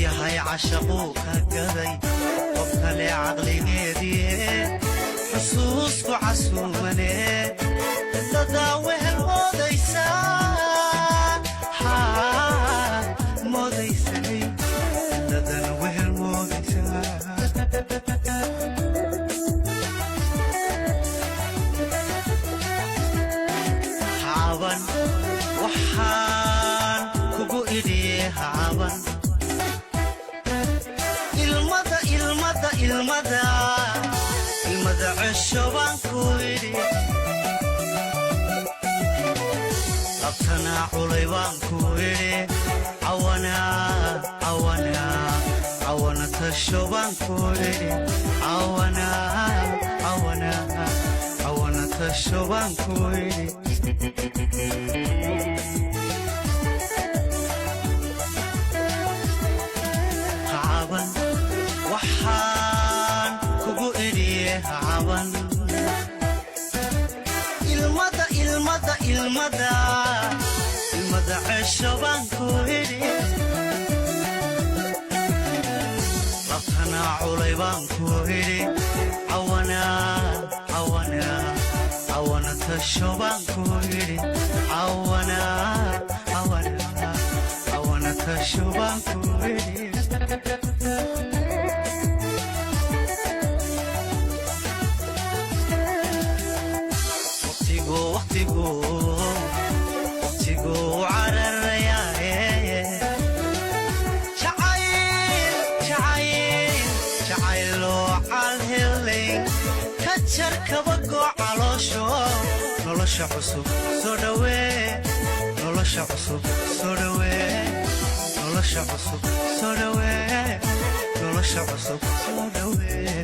yahay cashaquu ka gaday qof kale caqligeedii xusuusku casuumane dadaa wehel moodaysanay dadana wehel moodaysaa haaban waxaan kugu idhiye haaban ilmada cesho baan ku idhi labtanaa culay baan ku idhi cawana tasho baan ku idhi cawana tasho baan ku idhi haaban waxaan kugu idhiye haaban ilmada cesho baan ku idhi labtanaa culay baan ku idhi cawana tasho baan ku idhi cawana tasho baan ku idhi waqtigu cararayaaye jacayloo calhelay ka jar kabagoo caloosho nolosha cusub soo dhawee nolosha cusub soo dhawee nolosha cusub soo dhawee nolosha cusub soo dhawee